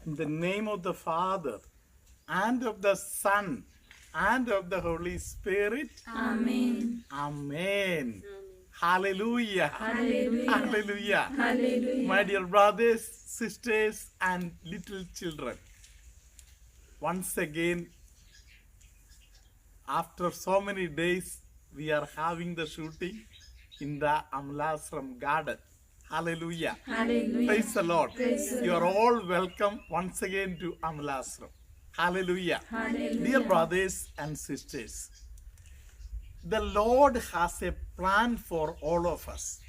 In the name of the Father, and of the Son, and of the Holy Spirit. Amen. Amen. Hallelujah. Hallelujah. Hallelujah. Hallelujah. My dear brothers, sisters, and little children, once again, after so many days, we are having the shooting in the Amlasram garden. Hallelujah. Hallelujah. Praise the Lord. Praise the You are all welcome once again to Amlasram. Hallelujah. Hallelujah. Dear brothers and sisters, the Lord has a plan for all of us.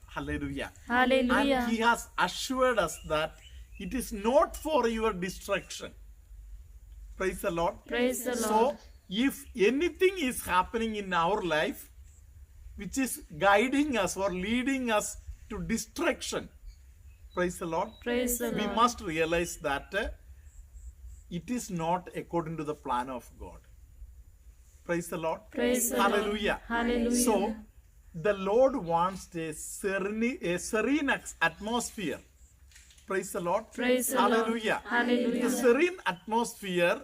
Hallelujah. Hallelujah. And He has assured us that it is not for your destruction. Praise the Lord. Praise the Lord. So, if anything is happening in our life which is guiding us or leading us to destruction, praise the Lord, Praise the we Lord. must realize that it is not according to the plan of God. Praise the Lord. Praise the Hallelujah. Lord. Hallelujah. So, the Lord wants a serene atmosphere. Praise the Lord. Praise the Lord. Hallelujah. Hallelujah. The serene atmosphere,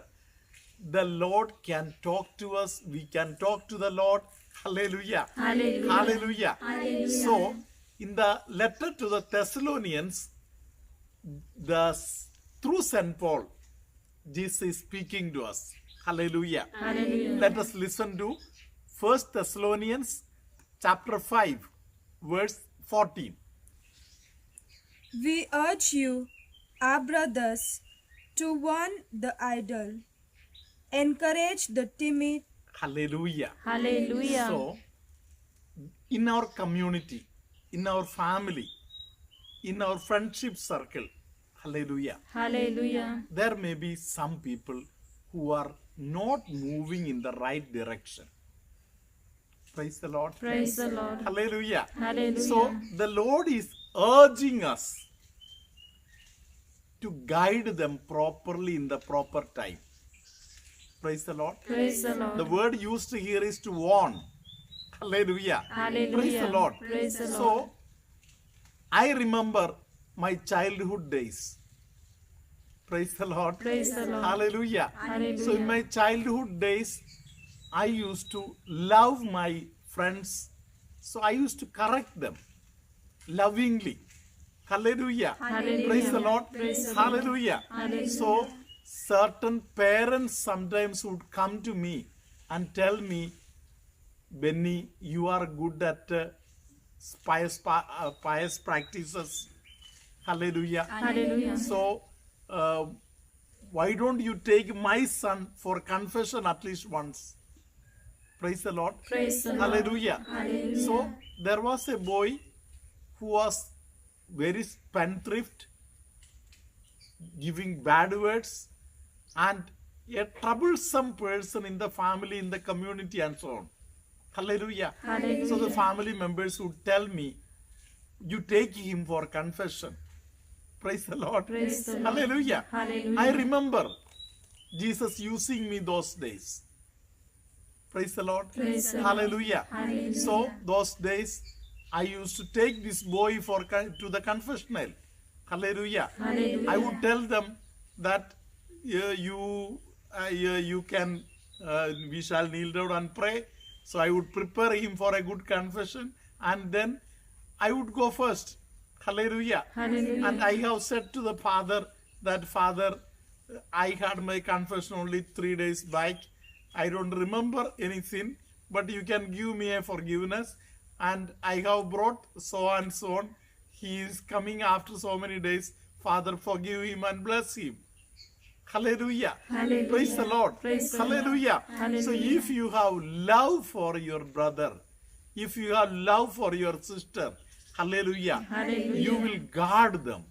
the Lord can talk to us. We can talk to the Lord. Hallelujah. Hallelujah. Hallelujah. Hallelujah. So, in the letter to the Thessalonians, through St. Paul, Jesus is speaking to us. Hallelujah. Hallelujah. Let us listen to 1 Thessalonians chapter 5, verse 14. We urge you, our brothers, to warn the idle, encourage the timid. Hallelujah. Hallelujah. So, in our community, in our family, in our friendship circle, hallelujah, Hallelujah. there may be some people who are not moving in the right direction. Praise the Lord. Praise the Lord. Hallelujah. Hallelujah. So, the Lord is urging us to guide them properly in the proper time. Praise the Lord. Praise the Lord. The word used here is to warn. Hallelujah. Hallelujah. Praise the Lord. Praise the Lord. So, I remember my childhood days. Praise the Lord. Praise the Lord. Hallelujah. Hallelujah. So, in my childhood days, I used to love my friends. So, I used to correct them lovingly. Hallelujah. Hallelujah. Praise the Lord. Praise the Hallelujah. Hallelujah. So, certain parents sometimes would come to me and tell me, Benny, you are good at pious practices. Hallelujah. Hallelujah. So, why don't you take my son for confession at least once? Praise the Lord. Praise the Lord. Hallelujah. Hallelujah. So, there was a boy who was very spendthrift, giving bad words, and a troublesome person in the family, in the community, and so on. Hallelujah. Hallelujah. So the family members would tell me, you take him for confession. Praise the Lord. Praise the Lord. Hallelujah. Hallelujah. I remember Jesus using me those days. Praise the Lord. Praise the Lord. Hallelujah. Hallelujah. So those days, I used to take this boy to the confessional. Hallelujah. Hallelujah. I would tell them that you can, we shall kneel down and pray. So I would prepare him for a good confession, and then I would go first. Hallelujah. Hallelujah. And I have said to the father that, Father, I had my confession only 3 days back. I don't remember any sin, but you can give me a forgiveness. And I have brought so and so on. He is coming after so many days. Father, forgive him and bless him. Hallelujah. Hallelujah. Praise the Lord. Praise the Hallelujah. Lord. Hallelujah. So if you have love for your brother, if you have love for your sister, hallelujah, Hallelujah. you will guard them.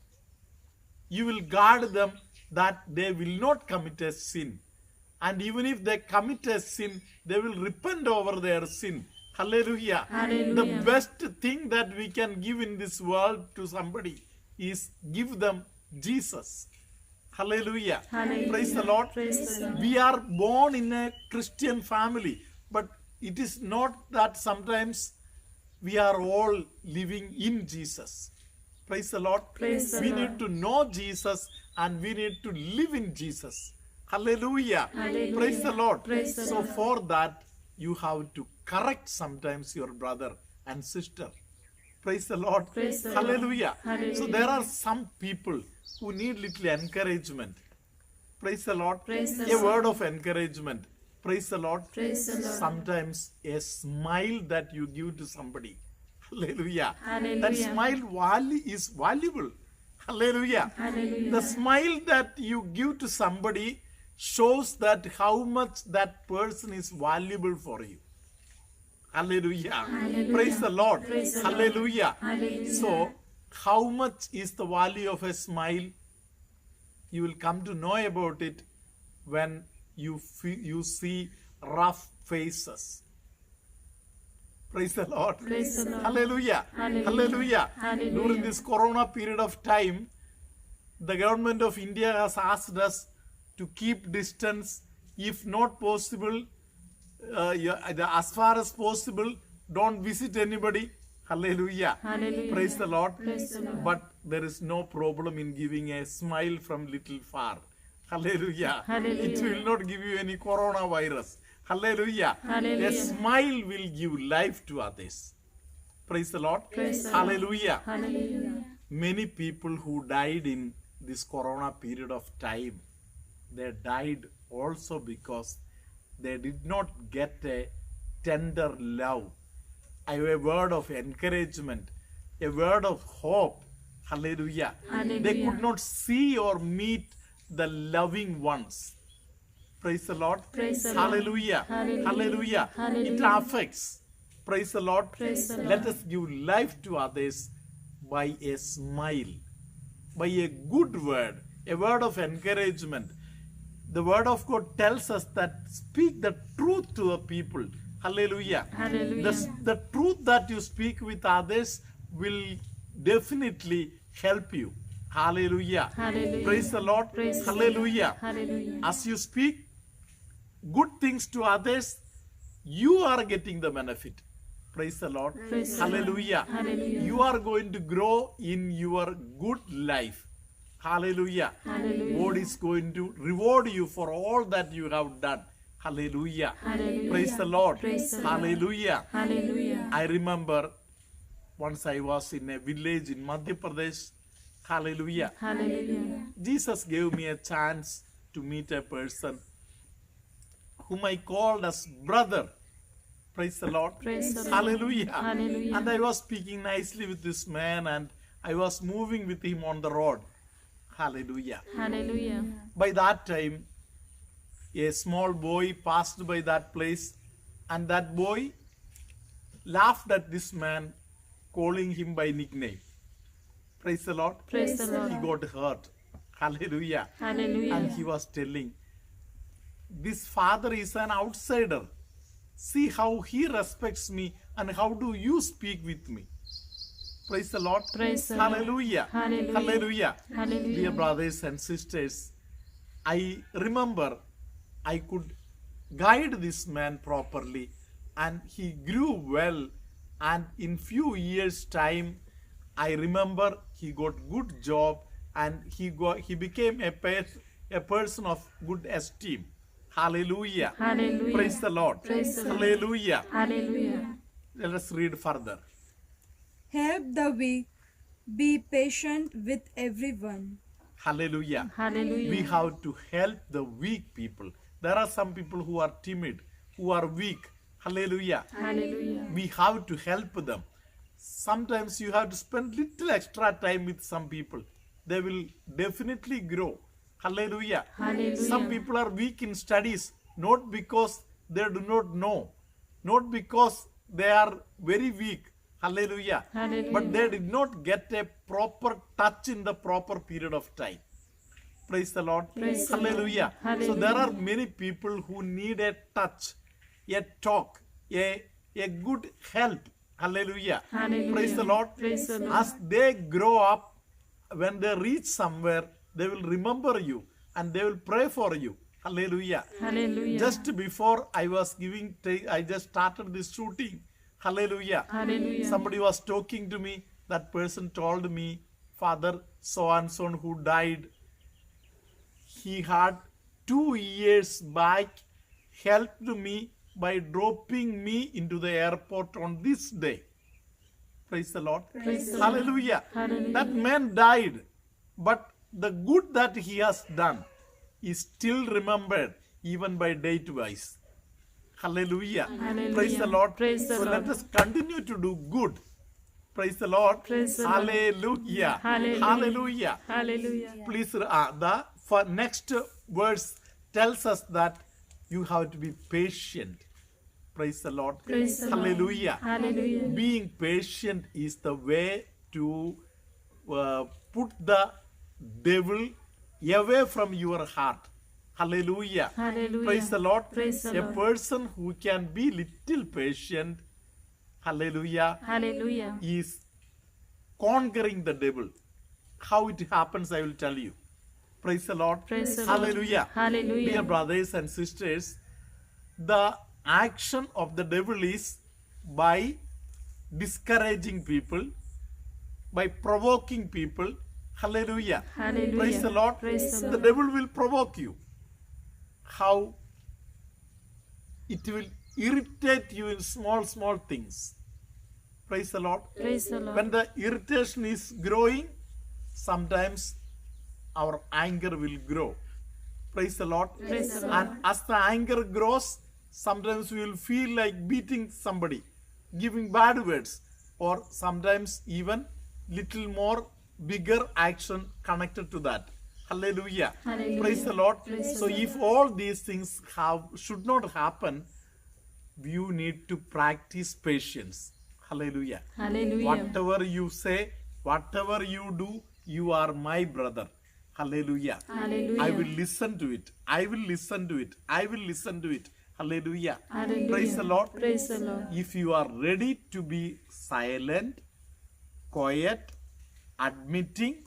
You will guard them that they will not commit a sin. And even if they commit a sin, they will repent over their sin. Hallelujah. Hallelujah. The best thing that we can give in this world to somebody is give them Jesus. Hallelujah. Hallelujah. Praise the Lord. Praise the Lord. We are born in a Christian family, but it is not that sometimes we are all living in Jesus. Praise the Lord. Praise the We Lord. need to know Jesus and we need to live in Jesus. Hallelujah. Hallelujah. Praise the Lord. Praise the So Lord. for that, you have to correct sometimes your brother and sister. Praise the Lord. Praise the Lord. Hallelujah. Hallelujah. So there are some people who need little encouragement. Praise the Lord. Praise the A Lord. word of encouragement. Praise the Lord. Praise the Lord. Sometimes a smile that you give to somebody. Hallelujah. Hallelujah. That smile is valuable. Hallelujah. Hallelujah. The smile that you give to somebody shows that how much that person is valuable for you. Hallelujah. Hallelujah. Praise the Lord. Praise the Lord. Hallelujah. Hallelujah. So, how much is the value of a smile? You will come to know about it when you see rough faces. Praise the Lord. Praise the Lord. Hallelujah. Hallelujah. Hallelujah. Hallelujah. During this corona period of time, the government of India has asked us to keep distance. If not possible, as far as possible, don't visit anybody. Hallelujah. Hallelujah. Praise the Lord. Praise the Lord. But there is no problem in giving a smile from little far. Hallelujah. Hallelujah. It will not give you any coronavirus. Hallelujah. Hallelujah. A smile will give life to others. Praise the Lord. Praise the Lord. Hallelujah. Hallelujah. Many people who died in this corona period of time, they died also because they did not get a tender love, a word of encouragement, a word of hope. Hallelujah. Hallelujah. They could not see or meet the loving ones. Praise the Lord. Praise the Lord. Hallelujah. Hallelujah. Hallelujah. It Hallelujah. affects. Praise the Lord. Praise the Let Lord. us give life to others by a smile, by a good word, a word of encouragement. The word of God tells us that speak the truth to the people. Hallelujah. Hallelujah. The truth that you speak with others will definitely help you. Hallelujah. Hallelujah. Praise the Lord. Praise the Lord. Hallelujah. Hallelujah. As you speak good things to others, you are getting the benefit. Praise the Lord. Praise the Lord. Hallelujah. Hallelujah. You are going to grow in your good life. Hallelujah. Hallelujah. God is going to reward you for all that you have done. Hallelujah. Hallelujah. Praise the Lord. Praise the Lord. Hallelujah. Hallelujah. I remember once I was in a village in Madhya Pradesh. Hallelujah. Hallelujah. Jesus gave me a chance to meet a person whom I called as brother. Praise the Lord. Praise the Lord. Hallelujah. Hallelujah. And I was speaking nicely with this man and I was moving with him on the road. Hallelujah. Hallelujah. By that time, a small boy passed by that place and that boy laughed at this man, calling him by nickname. Praise the Lord. Praise the Lord. He got hurt. Hallelujah. Hallelujah. And he was telling, this father is an outsider. See how he respects me and how do you speak with me. Praise the Lord. Praise the Lord. Hallelujah. Hallelujah. Hallelujah. Hallelujah. Dear brothers and sisters, I remember I could guide this man properly and he grew well, and in few years time I remember he got good job and he became a person of good esteem. Hallelujah. Hallelujah. Praise the Lord. Praise the Lord. Hallelujah. Hallelujah. Let us read further. Help the weak. Be patient with everyone. Hallelujah. Hallelujah. We have to help the weak people. There are some people who are timid, who are weak. Hallelujah. Hallelujah. We have to help them. Sometimes you have to spend little extra time with some people. They will definitely grow. Hallelujah. Hallelujah. Some people are weak in studies, not because they do not know, not because they are very weak. Hallelujah. Hallelujah. But they did not get a proper touch in the proper period of time. Praise the Lord. Praise the Lord. Hallelujah. So Hallelujah. there are many people who need a touch, a talk, a good help. Hallelujah. Hallelujah. Praise the Lord. Praise the Lord. As they grow up, when they reach somewhere, they will remember you and they will pray for you. Hallelujah. Hallelujah. Just before I was I just started this shooting. Hallelujah. Hallelujah. Somebody was talking to me. That person told me, Father, so and so who died, he had 2 years back helped me by dropping me into the airport on this day. Praise the Lord. Praise the Hallelujah. Hallelujah. That man died, but the good that he has done is still remembered even by date wise. Hallelujah. Hallelujah. Praise the Lord. Praise the So Lord. let us continue to do good. Praise the Lord. Praise the Lord. Hallelujah. Hallelujah. Hallelujah. Hallelujah. Please, the next verse tells us that you have to be patient. Praise the Lord. Praise the Lord. Hallelujah. Hallelujah. Being patient is the way to put the devil away from your heart. Hallelujah. Hallelujah. Praise the Lord. Praise the A Lord. person who can be little patient, hallelujah, Hallelujah. is conquering the devil. How it happens, I will tell you. Praise the Lord. Praise the Lord. Hallelujah. Hallelujah. Dear brothers and sisters, the action of the devil is by discouraging people, by provoking people. Hallelujah. Hallelujah. Praise the Lord. Praise the The Lord. devil will provoke you. How it will irritate you in small things. Praise the Lord. Praise the Lord. When the irritation is growing, sometimes our anger will grow. Praise the Lord. Praise the Lord. And as the anger grows, sometimes we will feel like beating somebody, giving bad words, or sometimes even little more bigger action connected to that. Hallelujah. Hallelujah. Praise the Lord. Praise So the if all these things should not happen, you need to practice patience. Hallelujah. Hallelujah. Whatever you say, whatever you do, you are my brother. Hallelujah. Hallelujah. I will listen to it. I will listen to it. I will listen to it. Hallelujah. Hallelujah. Praise the Lord. Praise the Lord. If you are ready to be silent, quiet, admitting,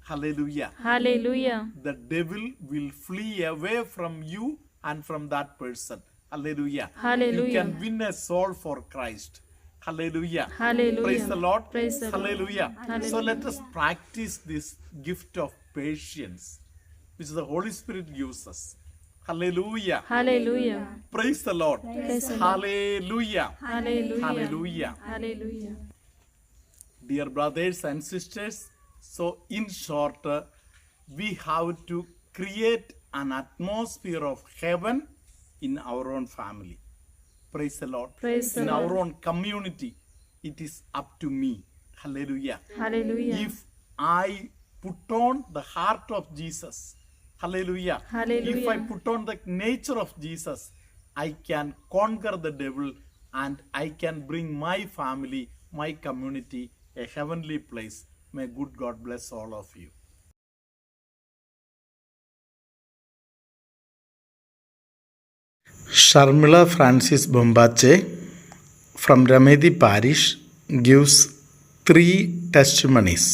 hallelujah, Hallelujah. the devil will flee away from you and from that person. Hallelujah. Hallelujah. You can win a soul for Christ. Hallelujah. Hallelujah. Praise the Lord. Praise the Lord. Hallelujah. Hallelujah. So let us practice this gift of patience, which the Holy Spirit gives us. Hallelujah. Hallelujah. Praise the Lord. Praise the Lord. Hallelujah. Hallelujah. Hallelujah. Hallelujah. Dear brothers and sisters, so in short, we have to create an atmosphere of heaven in our own family. Praise the Lord. Praise the In Lord. our own community, it is up to me. Hallelujah. Hallelujah. If I put on the heart of Jesus, hallelujah. Hallelujah. If I put on the nature of Jesus, I can conquer the devil and I can bring my family, my community, a heavenly place. May good God bless all of you. Sharmila Francis Bombache from Ramedi Parish gives 3 testimonies.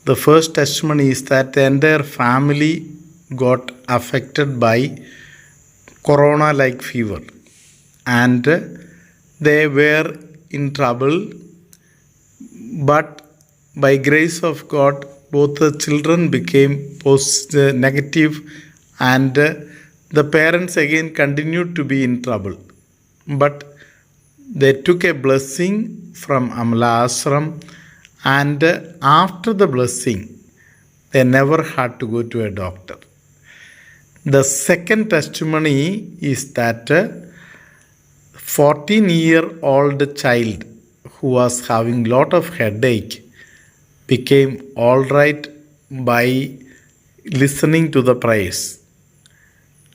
The first testimony is that the entire family got affected by corona-like fever and they were in trouble, but by grace of God, both the children became negative and the parents again continued to be in trouble. But they took a blessing from Amala Ashram, and after the blessing, they never had to go to a doctor. The second testimony is that 14-year-old child who was having lot of headache became all right by listening to the prayers.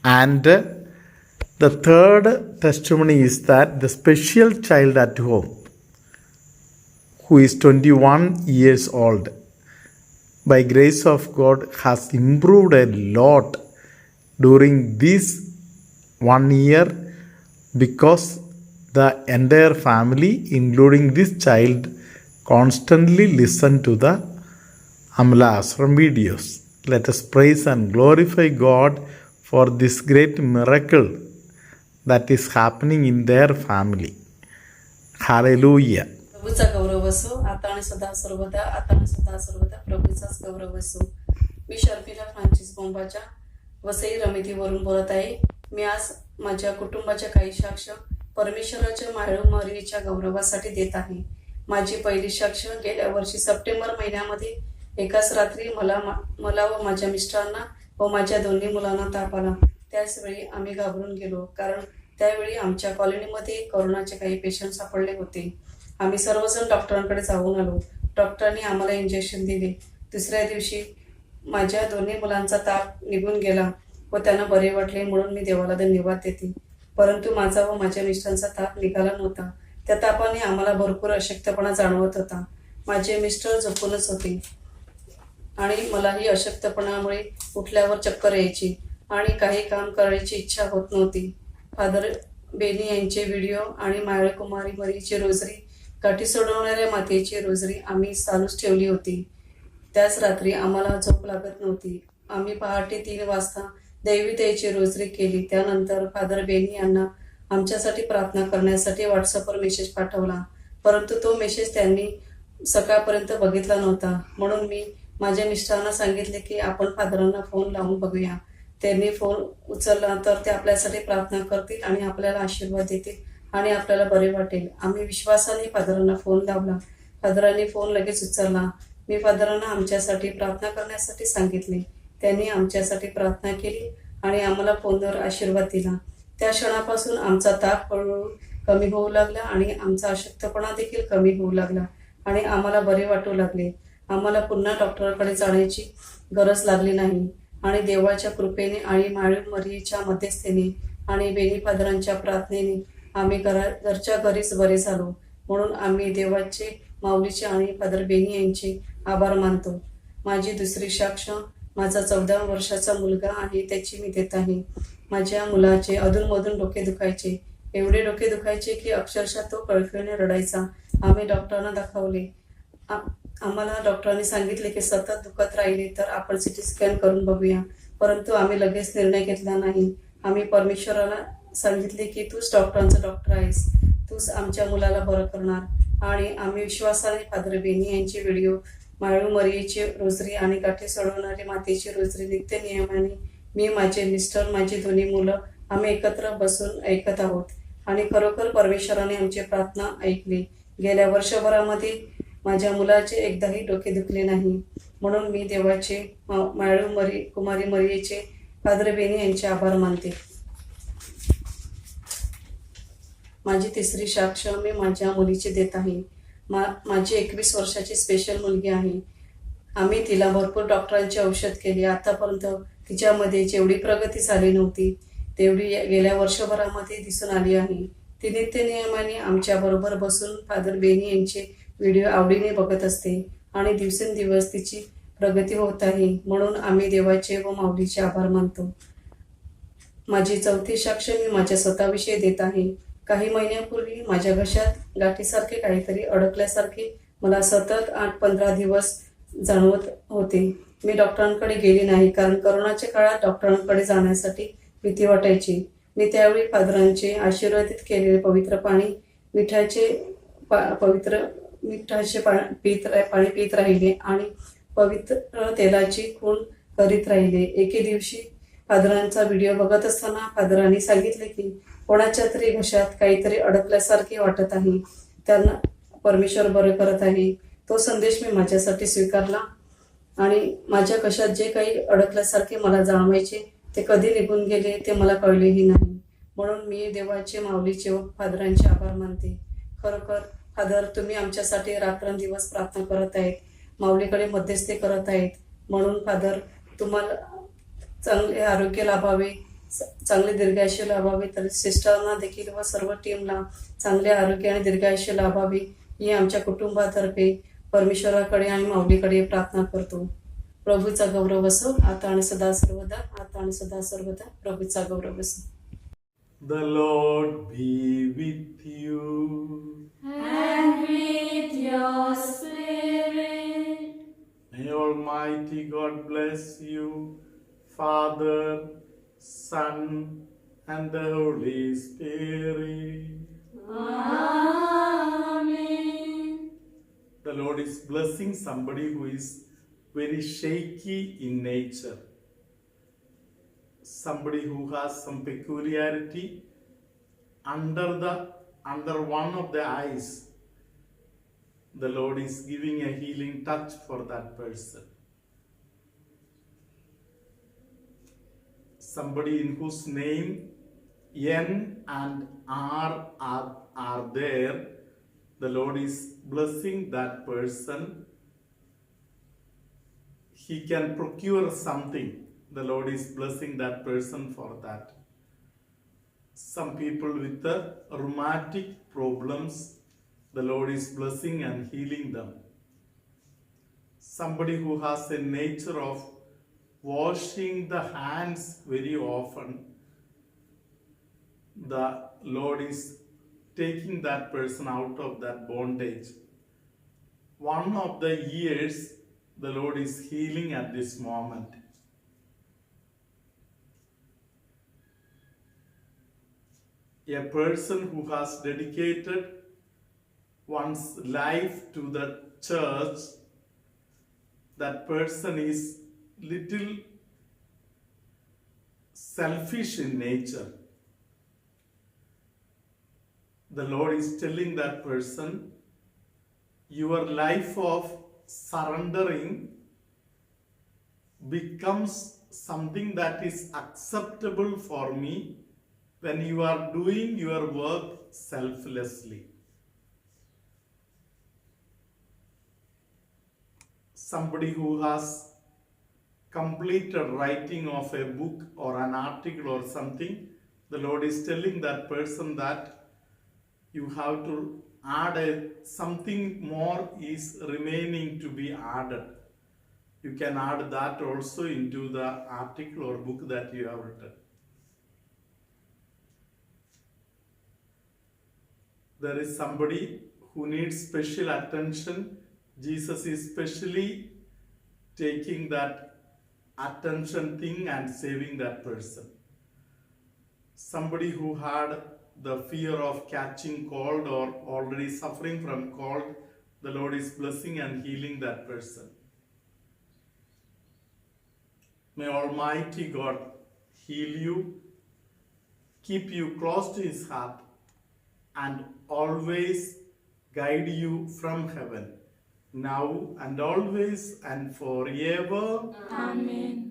And the third testimony is that the special child at home, who is 21 years old, by grace of God has improved a lot during this 1 year because the entire family, including this child, constantly listen to the Amala Ashram videos. Let us praise and glorify God for this great miracle that is happening in their family. Hallelujah. प्रभूचा गौरव असो आता आणि सदा सर्वदा प्रभूचाच गौरव असो. मी Sharmila Francis बोंबाच्या Vasai रमितीवरून बोलत आहे. मी आज माझ्या कुटुंबाच्या काही साक्ष परमेश्वराच्या माळूमारीच्या गौरवासाठी देत आहे. माझी पहिली साक्ष गेल्या वर्षी सप्टेंबर महिन्यामध्ये एकाच रात्री मला व माझ्या मिस्टरांना व माझ्या दोन्ही मुलांना ताप आला. त्याचवेळी आम्ही घाबरून गेलो, कारण त्यावेळी आमच्या कॉलनीमध्ये कोरोनाचे काही पेशंट सापडले होते. आम्ही सर्वजण डॉक्टरांकडे जाऊन आलो. डॉक्टरांनी आम्हाला इंजेक्शन दिले. दुसऱ्या दिवशी माझ्या दोन्ही मुलांचा ताप निघून गेला व त्यांना बरे वाटले, म्हणून मी देवाला धन्यवाद देते. परंतु माझा व माझ्या मिस्टरांचा ताप निघाला नव्हता. त्या तापाने आम्हाला भरपूर अशक्तपणा जाणवत होता. माझे मिस्टर झोपूनच होते आणि मलाही अशक्तपणामुळे उठल्यावर चक्कर यायची आणि काही काम करायची इच्छा होत नव्हती. फादर बेनी यांचे व्हिडिओ आणि माळकुमारी मरीची रोजरी, काठी सोडवणाऱ्या मातेची रोजरी आम्ही चालूच ठेवली होती. त्याच रात्री आम्हाला झोप लागत नव्हती. आम्ही पहाटे 3 वाजता दैवितेची रोजरी केली. त्यानंतर फादर बेनी यांना आमच्यासाठी प्रार्थना करण्यासाठी व्हॉट्सअपवर मेसेज पाठवला, परंतु तो मेसेज त्यांनी सकाळपर्यंत बघितला नव्हता. म्हणून मी माझ्या मिस्टरांना सांगितले की आपण फादरांना फोन लावून बघूया. त्यांनी फोन उचलला तर ते आपल्यासाठी प्रार्थना करतील आणि आपल्याला आशीर्वाद देतील आणि आपल्याला बरे वाटेल. आम्ही विश्वासाने फादरांना फोन लावला. फादरांनी फोन लगेच उचलला. मी फादरांना आमच्यासाठी प्रार्थना करण्यासाठी सांगितले. त्यांनी आमच्यासाठी प्रार्थना केली आणि आम्हाला फोनवर आशीर्वाद दिला. त्या क्षणापासून आमचा ताप हळूहळू कमी होऊ लागला आणि आमचा अशक्तपणा देखील कमी होऊ लागला आणि आम्हाला बरे वाटू लागले. आम्हाला पुन्हा डॉक्टरांकडे जाण्याची गरज लागली नाही आणि देवाच्या कृपेने आणि माळू मरीच्या मध्यस्थेने आणि बेनी फादरांच्या प्रार्थनेने आम्ही घरच्या घरीच बरे झालो. म्हणून आम्ही देवाचे, माऊलीचे आणि फादर बेनी यांचे आभार मानतो. माझी दुसरी साक्ष माझा 14 वर्षाचा मुलगा आहे, त्याची मी देत आहे. माझ्या मुलाचे अधूनमधून डोके दुखायचे. एवढे डोके दुखायचे की अक्षरशः तो कळकळीने रडायचा. आम्ही डॉक्टरांना दाखवले. आम्हाला डॉक्टरांनी सांगितले की सतत दुखत राहिले तर आपण सिटी स्कॅन करून बघूया, परंतु आम्ही लगेच निर्णय घेतला नाही. आम्ही परमेश्वराला सांगितले की तूच डॉक्टरांचा डॉक्टर आहेस, तूच आमच्या मुलाला बरं करणार. आणि आम्ही विश्वासाने फादर बेनी यांचे व्हिडिओ, माळू मरीची रोजरी आणि काठी सोडवणारी मातेची रोजरी नित्य नियमाने मी, माझे मिस्टर, माझी दोन्ही मुलं आम्ही एकत्र बसून ऐकत आहोत आणि खरोखर परमेश्वराने आमची प्रार्थना ऐकली. गेल्या वर्षभरामध्ये माझ्या मुलाचे एकदाही डोके दुखले नाही. म्हणून मी देवाचे, माळू कुमारी मरीचे, फादर बेनी यांचे आभार मानते. माझी तिसरी साक्ष मी माझ्या मुलीची देत आहे. माझी 21 वर्षाची स्पेशल मुलगी आहे. आम्ही तिला भरपूर डॉक्टरांची औषध केली. आतापर्यंत तिच्यामध्ये जेवढी प्रगती झाली नव्हती तेवढी गेल्या वर्षभरामध्ये दिसून आली आहे. ती नित्य नियमाने आमच्या बरोबर बसून फादर बेनी यांचे व्हिडिओ आवडीने बघत असते आणि दिवसेंदिवस तिची प्रगती होत आहे. म्हणून आम्ही देवाचे व माऊलीचे आभार मानतो. माझी चौथी साक्ष मी माझ्या स्वतःविषयी देत आहे. काही महिन्यापूर्वी माझ्या घशात गाठीसारखे काहीतरी अडकल्यासारखे मला सतत 8-15 दिवस जाणवत होते. मी डॉक्टरांकडे गेली नाही, कारण करोनाच्या काळात डॉक्टरांकडे जाण्यासाठी भीती वाटायची. मी त्यावेळी फादरांचे आशीर्वादित केलेले पवित्र पाणी, मिठाचे पाणी पित राहिले आणि पवित्र तेलाची खूण करीत राहिले. एके दिवशी फादरांचा व्हिडिओ बघत असताना फादरांनी सांगितले की कोणाच्या तरी घशात काहीतरी अडकल्यासारखे वाटत आहे, त्यांना परमेश्वर बरं करत आहे. तो संदेश मी माझ्यासाठी स्वीकारला आणि माझ्या घशात जे काही अडकल्यासारखे मला जाणवायचे ते कधी निघून गेले ते मला कळलेही नाही. म्हणून मी देवाचे, माऊलीचे व फादरांचे आभार मानते. खरोखर फादर, तुम्ही आमच्यासाठी रात्रंदिवस प्रार्थना करत आहेत, माऊलीकडे मध्यस्थी करत आहेत. म्हणून फादर, तुम्हाला चांगले आरोग्य लाभावे, चांगले दीर्घायुष्य लाभावे, तर सिस्टरना देखील व सर्व टीमला चांगले आरोग्य आणि दीर्घायुष्य लाभावे ही आमच्या कुटुंबातर्फे परमेश्वराकडे आणि माऊलीकडे प्रार्थना करतो. प्रभूचा गौरव असो आता आणि सदा सर्वदा, आता आणि सदा सर्वदा. प्रभूचा गौरव असो. The Lord be with you. And with your spirit. May Almighty God bless you, Father, Son, and the Holy Spirit. Amen. The Lord is blessing somebody who is very shaky in nature. somebody who has some peculiarity under one of the eyes, the Lord is giving a healing touch for that person. Somebody in whose name N and R are there, the Lord is blessing that person. He can procure something. The Lord is blessing that person for that. Some people with the rheumatic problems, the Lord is blessing and healing them. Somebody who has a nature of washing the hands very often, the Lord is taking that person out of that bondage. One of the ears, the Lord is healing at this moment. A person who has dedicated one's life to the church, that person is little selfish in nature. The Lord is telling that person, your life of surrendering becomes something that is acceptable for me when you are doing your work selflessly. Somebody who has completed writing of a book or an article or something, the Lord is telling that person that you have to add something more is remaining to be added. You can add that also into the article or book that you have written. There is somebody who needs special attention. Jesus is specially taking that attention thing and saving that person. Somebody who had the fear of catching cold or already suffering from cold, the Lord is blessing and healing that person. May Almighty God heal you, keep you close to His heart, and always guide you from heaven, now and always and forever. Amen.